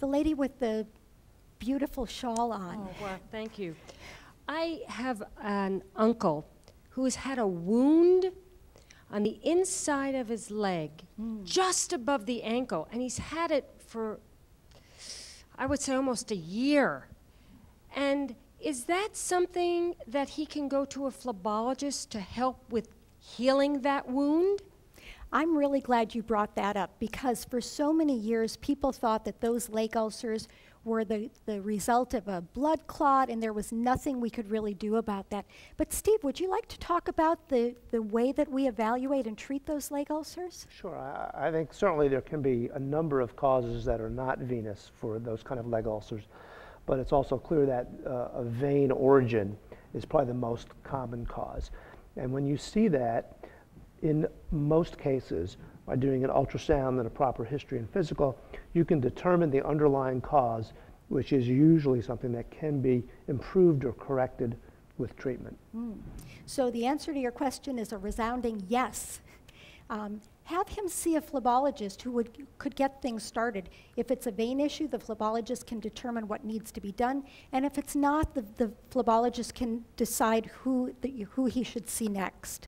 The lady with the beautiful shawl on. Oh, well, thank you. I have an uncle who has had a wound on the inside of his leg, just above the ankle, and he's had it for, I would say, almost a year. And is that something that he can go to a phlebologist to help with healing that wound? I'm really glad you brought that up, because for so many years people thought that those leg ulcers were the result of a blood clot, and there was nothing we could really do about that. But Steve, would you like to talk about the way that we evaluate and treat those leg ulcers? Sure. I think certainly there can be a number of causes that are not venous for those kind of leg ulcers, but it's also clear that a vein origin is probably the most common cause. And when you see that, in most cases, by doing an ultrasound and a proper history and physical, you can determine the underlying cause, which is usually something that can be improved or corrected with treatment. So the answer to your question is a resounding yes. Have him see a phlebologist who could get things started. If it's a vein issue, the phlebologist can determine what needs to be done, and if it's not, the phlebologist can decide who he should see next.